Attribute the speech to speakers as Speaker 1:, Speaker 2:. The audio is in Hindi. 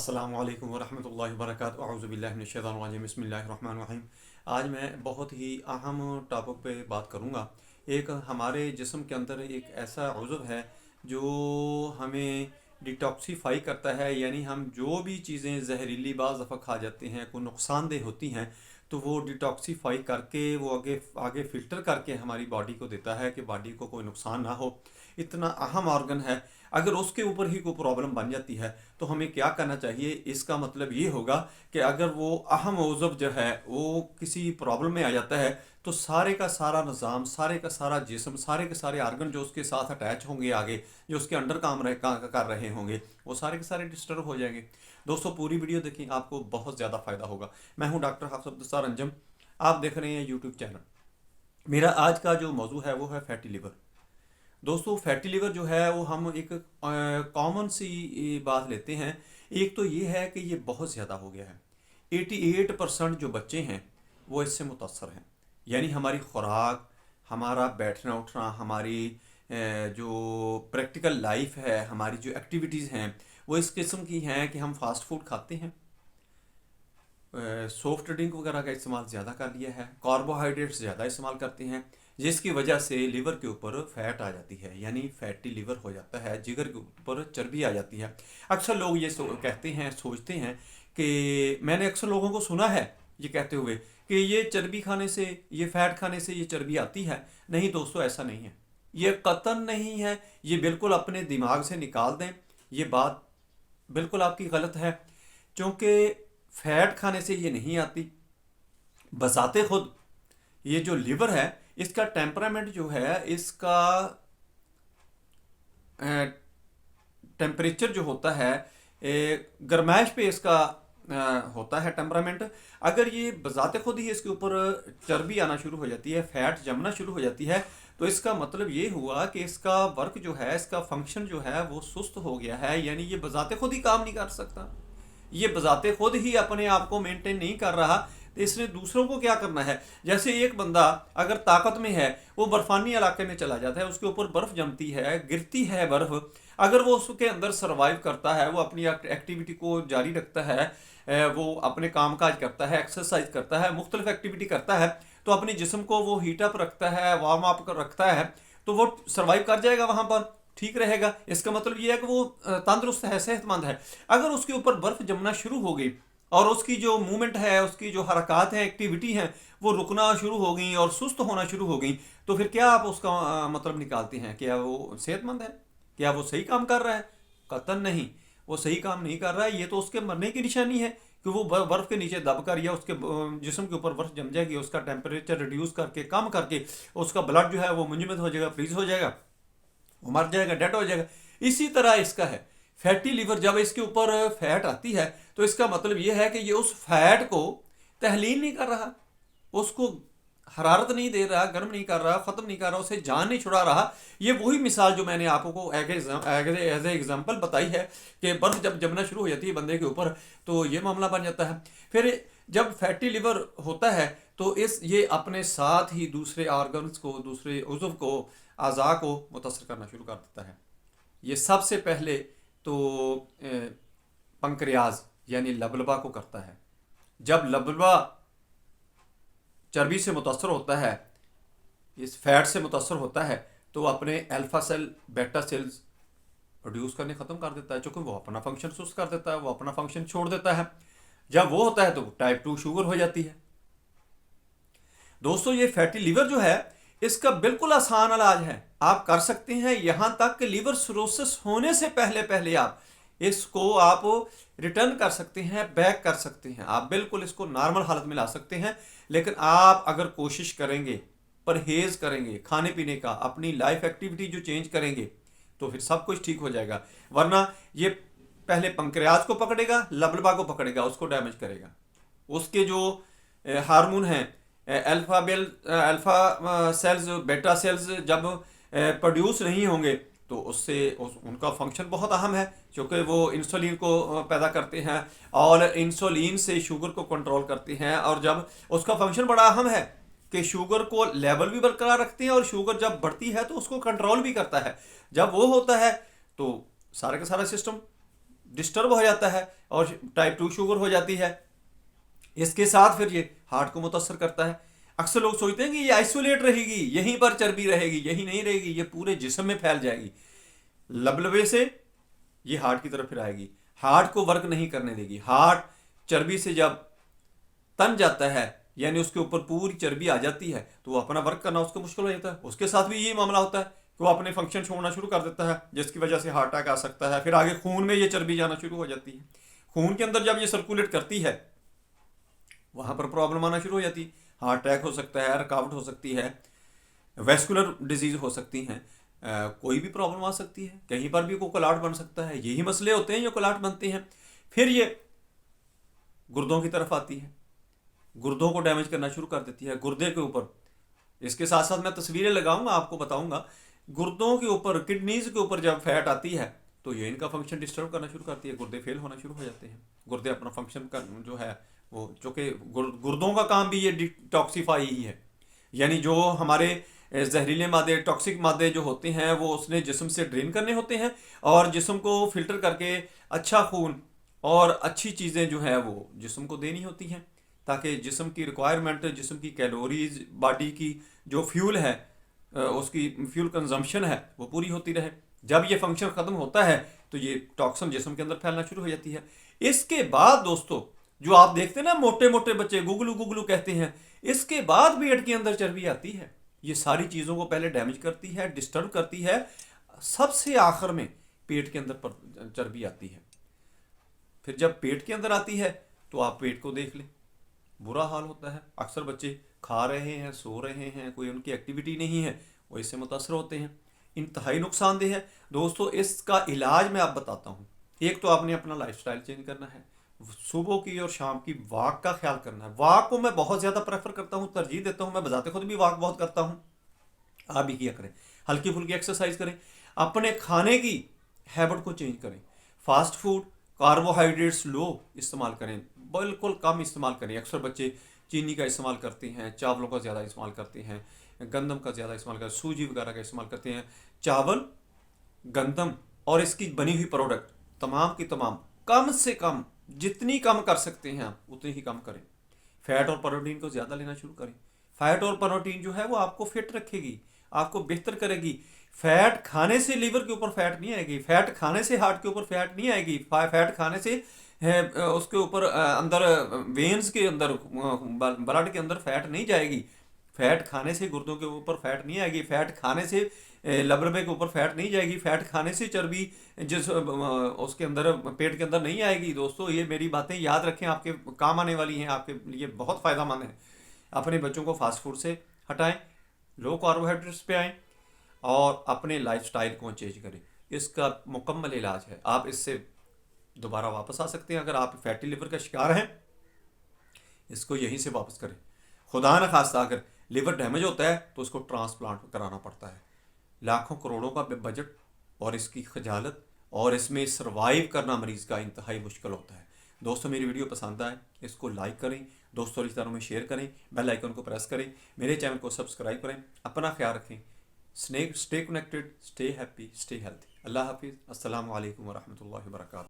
Speaker 1: अस्सलामु अलैकुम वरहमतुल्लाहि वबरकातुहू अऊज़ु बिल्लाहि मिनश शैतानिर रजीम बिस्मिल्लाहिर रहमानिर रहीम। आज मैं बहुत ही अहम टॉपिक पे बात करूँगा। एक हमारे जिस्म के अंदर एक ऐसा उज़्व है जो हमें डिटॉक्सीफाई करता है, यानी हम जो भी चीज़ें जहरीली बाज़ दफ़ा खा जाते हैं, कोई नुकसानदेह होती हैं, तो वो डिटॉक्सीफाई करके वो आगे आगे फ़िल्टर करके हमारी बॉडी को देता है कि बॉडी को कोई नुकसान ना हो। इतना अहम ऑर्गन है, अगर उसके ऊपर ही कोई प्रॉब्लम बन जाती है तो हमें क्या करना चाहिए। इसका मतलब ये होगा कि अगर वो अहम उज़्व जो है वो किसी प्रॉब्लम में आ जाता है तो सारे का सारा निज़ाम, सारे का सारा जिस्म, सारे के सारे आर्गन जो उसके साथ अटैच होंगे, आगे जो उसके अंडर कर रहे होंगे, वो सारे के सारे डिस्टर्ब हो जाएंगे। दोस्तों पूरी वीडियो देखें, आपको बहुत ज़्यादा फ़ायदा होगा। मैं हूँ डॉक्टर हाफिज़ अब्दुल अंजम, आप देख रहे हैं यूट्यूब चैनल। मेरा आज का जो मौजू है वो है फैटी लिवर। दोस्तों फैटी लिवर जो है वो हम एक कॉमन सी बात लेते हैं। एक तो ये है कि ये बहुत ज़्यादा हो गया है। 88% जो बच्चे हैं वो इससे मुतासर हैं, यानी हमारी खुराक, हमारा बैठना उठना, हमारी जो प्रैक्टिकल लाइफ है, हमारी जो एक्टिविटीज़ हैं वो इस किस्म की हैं कि हम फास्ट फूड खाते हैं, सॉफ्ट ड्रिंक वगैरह का इस्तेमाल ज़्यादा कर लिया है, कार्बोहाइड्रेट्स ज़्यादा इस्तेमाल करते हैं, जिसकी वजह से लिवर के ऊपर फैट आ जाती है, यानी फैटी लिवर हो जाता है, जिगर के ऊपर चर्बी आ जाती है। अक्सर लोग ये कहते हैं, सोचते हैं कि मैंने अक्सर लोगों को सुना है ये कहते हुए कि ये चर्बी खाने से, ये फैट खाने से ये चर्बी आती है। नहीं दोस्तों, ऐसा नहीं है, ये कतन नहीं है। ये बिल्कुल अपने दिमाग से निकाल दें, ये बात बिल्कुल आपकी गलत है, क्योंकि फैट खाने से ये नहीं आती। बजाते खुद ये जो लिवर है इसका टेम्परामेंट जो है, इसका टेम्परेचर जो होता है, गर्माइश पे इसका होता है टेम्परामेंट। अगर ये बजाते खुद ही इसके ऊपर चर्बी आना शुरू हो जाती है, फैट जमना शुरू हो जाती है, तो इसका मतलब ये हुआ कि इसका वर्क जो है, इसका फंक्शन जो है वो सुस्त हो गया है, यानी ये बजाते खुद ही काम नहीं कर सकता। ये बजाते खुद ही अपने आप को मेंटेन नहीं कर रहा, तो इसने दूसरों को क्या करना है। जैसे एक बंदा अगर ताकत में है, वो बर्फानी इलाके में चला जाता है, उसके ऊपर बर्फ़ जमती है, गिरती है बर्फ़, अगर वो उसके अंदर सर्वाइव करता है, वो अपनी एक्टिविटी को जारी रखता है, वो अपने काम काज करता है, एक्सरसाइज करता है, मुख्तलिफ एक्टिविटी करता है, तो अपने जिस्म को वो हीटअप रखता है, वार्म अप रखता है, तो वो सर्वाइव कर जाएगा, वहाँ पर ठीक रहेगा। इसका मतलब ये है कि वो तंदुरुस्त है, सेहतमंद है। अगर उसके ऊपर बर्फ़ जमना शुरू हो गई और उसकी जो मूवमेंट है, उसकी जो हरकत है, एक्टिविटी हैं, वो रुकना शुरू हो गई और सुस्त होना शुरू हो गई, तो फिर क्या आप उसका मतलब निकालते हैं? क्या वो सेहतमंद है? क्या वो सही काम कर रहा है? कतई नहीं, वो सही काम नहीं कर रहा है। ये तो उसके मरने की निशानी है कि वो बर्फ़ के नीचे दब कर, या उसके जिस्म के ऊपर बर्फ़ जम जाएगी, उसका टेम्परेचर रिड्यूस करके, कम करके उसका ब्लड जो है वो मुंजमद हो जाएगा, फ्रीज हो जाएगा, वो मर जाएगा, डेड हो जाएगा। इसी तरह इसका है फैटी लिवर। जब इसके ऊपर फैट आती है तो इसका मतलब यह है कि ये उस फैट को तहलील नहीं कर रहा, उसको हरारत नहीं दे रहा, गर्म नहीं कर रहा, ख़त्म नहीं कर रहा, उसे जान नहीं छुड़ा रहा। ये वही मिसाल जो मैंने आपको एज ए एग्जाम्पल बताई है कि बर्फ़ जब जमना शुरू हो जाती है बंदे के ऊपर, तो ये मामला बन जाता है। फिर जब फैटी लिवर होता है तो ये अपने साथ ही दूसरे ऑर्गन्स को, दूसरे उज़्व को, अज़ा को मुतासर करना शुरू कर देता है। ये सबसे पहले तो पंक्रियाज यानी लबलबा को करता है। जब लबलबा चर्बी से मुतासर होता है, इस फैट से मुतासर होता है, तो अपने अल्फा सेल, बेटा सेल्स प्रोड्यूस करने ख़त्म कर देता है, चूँकि वो अपना फंक्शन सुस्त कर देता है, वो अपना फंक्शन छोड़ देता है। जब वो होता है तो टाइप 2 शुगर हो जाती है। दोस्तों ये फैटी लिवर जो है, इसका बिल्कुल आसान इलाज है, आप कर सकते हैं। यहाँ तक कि लिवर सिरोसिस होने से पहले पहले आप इसको आप रिटर्न कर सकते हैं, बैक कर सकते हैं, आप बिल्कुल इसको नॉर्मल हालत में ला सकते हैं। लेकिन आप अगर कोशिश करेंगे, परहेज़ करेंगे खाने पीने का, अपनी लाइफ एक्टिविटी जो चेंज करेंगे, तो फिर सब कुछ ठीक हो जाएगा। वरना ये पहले पंक्रियाज को पकड़ेगा, लबलबा को पकड़ेगा, उसको डैमेज करेगा। उसके जो हार्मोन हैं, अल्फा सेल्स, बेटा सेल्स जब प्रोड्यूस नहीं होंगे तो उनका फंक्शन बहुत अहम है, क्योंकि वो इंसुलिन को पैदा करते हैं और इंसुलिन से शुगर को कंट्रोल करते हैं। और जब उसका फंक्शन बड़ा अहम है कि शुगर को लेवल भी बरकरार रखते हैं, और शुगर जब बढ़ती है तो उसको कंट्रोल भी करता है। जब वो होता है तो सारा का सारा सिस्टम डिस्टर्ब हो जाता है और टाइप 2 शुगर हो जाती है। इसके साथ फिर ये हार्ट को मुतासर करता है। अक्सर लोग सोचते हैं कि ये आइसोलेट रहेगी, यहीं पर चर्बी रहेगी, यही नहीं रहेगी, ये पूरे जिस्म में फैल जाएगी। लबलबे से ये हार्ट की तरफ फिर आएगी, हार्ट को वर्क नहीं करने देगी। हार्ट चर्बी से जब तन जाता है, यानी उसके ऊपर पूरी चर्बी आ जाती है, तो वो अपना वर्क करना उसको मुश्किल हो जाता है। उसके साथ भी यही मामला होता है कि वो अपने फंक्शन छोड़ना शुरू कर देता है, जिसकी वजह से हार्ट अटैक आ सकता है। फिर आगे खून में ये चर्बी जाना शुरू हो जाती है। खून के अंदर जब ये सर्कुलेट करती है, वहां पर प्रॉब्लम आना शुरू हो जाती है। हार्ट अटैक हो सकता है, रुकावट हो सकती है, वेस्कुलर डिजीज हो सकती हैं, कोई भी प्रॉब्लम आ सकती है, कहीं पर भी कोई कोलाट बन सकता है। यही मसले होते हैं जो कोलाट बनते हैं। फिर ये गुर्दों की तरफ आती है, गुर्दों को डैमेज करना शुरू कर देती है, गुर्दे के ऊपर। इसके साथ साथ मैं तस्वीरें लगाऊंगा, आपको बताऊंगा। गुर्दों के ऊपर, किडनीज के ऊपर जब फैट आती है, तो ये इनका फंक्शन डिस्टर्ब करना शुरू करती है, गुर्दे फेल होना शुरू हो जाते हैं। गुर्दे अपना फंक्शन का जो है वो, चूंकि गुर्दों का काम भी ये डिटॉक्सीफाई ही है, यानी जो हमारे जहरीले मादे, टॉक्सिक मादे जो होते हैं, वो उसने जिस्म से ड्रेन करने होते हैं और जिस्म को फिल्टर करके अच्छा खून और अच्छी चीज़ें जो है वो जिस्म को देनी होती हैं, ताकि जिस्म की रिक्वायरमेंट, जिस्म की कैलोरीज, बॉडी की जो फ्यूल है, उसकी फ्यूल कंजम्पशन है, वो पूरी होती रहे। जब ये फंक्शन ख़त्म होता है तो ये टॉक्सिन जिस्म के अंदर फैलना शुरू हो जाती है। इसके बाद दोस्तों, जो आप देखते हैं ना मोटे मोटे बच्चे गुगलू गुगलू कहते हैं, इसके बाद पेट के अंदर चर्बी आती है। ये सारी चीज़ों को पहले डैमेज करती है, डिस्टर्ब करती है, सबसे आखिर में पेट के अंदर चर्बी आती है। फिर जब पेट के अंदर आती है तो आप पेट को देख लें, बुरा हाल होता है। अक्सर बच्चे खा रहे हैं, सो रहे हैं, कोई उनकी एक्टिविटी नहीं है, वो इससे मुतासर होते हैं। इंतहाई नुकसानदेह है दोस्तों। इसका इलाज मैं आप बताता हूँ। एक तो आपने अपना लाइफस्टाइल चेंज करना है, सुबह की और शाम की वॉक का ख्याल करना है। वॉक को मैं बहुत ज़्यादा प्रेफर करता हूँ, तरजीह देता हूँ। मैं बजाते खुद भी वॉक बहुत करता हूँ, आप भी किया करें। हल्की फुल्की एक्सरसाइज करें, अपने खाने की हैबिट को चेंज करें। फास्ट फूड, कार्बोहाइड्रेट्स लो इस्तेमाल करें, बिल्कुल कम इस्तेमाल करें। अक्सर बच्चे चीनी का इस्तेमाल करते हैं, चावलों का ज़्यादा इस्तेमाल करते हैं, गंदम का ज़्यादा इस्तेमाल करते हैं, सूजी वगैरह का इस्तेमाल करते हैं। चावल, गंदम और इसकी बनी हुई प्रोडक्ट तमाम की तमाम कम से कम, जितनी कम कर सकते हैं आप उतनी ही कम करें। फैट और प्रोटीन को ज़्यादा लेना शुरू करें। फैट और प्रोटीन जो है वो आपको फिट रखेगी, आपको बेहतर करेगी। फैट खाने से लीवर के ऊपर फैट नहीं आएगी, फैट खाने से हार्ट के ऊपर फैट नहीं आएगी, फैट खाने से उसके ऊपर अंदर वेन्स के अंदर, ब्लड के अंदर फैट नहीं जाएगी। फैट खाने से गुर्दों के ऊपर फैट नहीं आएगी, फैट खाने से लबरबे के ऊपर फैट नहीं जाएगी, फैट खाने से चर्बी जिस उसके अंदर, पेट के अंदर नहीं आएगी। दोस्तों ये मेरी बातें याद रखें, आपके काम आने वाली हैं, आपके लिए बहुत फ़ायदेमंद है। अपने बच्चों को फास्ट फूड से हटाएं, लो कार्बोहाइड्रेट्स पे आएँ और अपने लाइफस्टाइल को चेंज करें। इसका मुकम्मल इलाज है। आप इससे दोबारा वापस आ सकते हैं। अगर आप फैटी लिवर का शिकार हैं, इसको यहीं से वापस करें। खुदा न खास्ता अगर लिवर डैमेज होता है तो उसको ट्रांसप्लांट कराना पड़ता है। लाखों करोड़ों का बजट और इसकी खजालत, और इसमें सरवाइव करना मरीज़ का इंतहाई मुश्किल होता है। दोस्तों मेरी वीडियो पसंद आए इसको लाइक करें, दोस्तों रिश्तेदारों में शेयर करें, बेल आइकन को प्रेस करें, मेरे चैनल को सब्सक्राइब करें। अपना ख्याल रखें। Stay connected, stay happy, stay healthy. अल्लाह हाफिज़। अस्सलामु अलैकुम वरहमतुल्लाहि वबरकातुहू।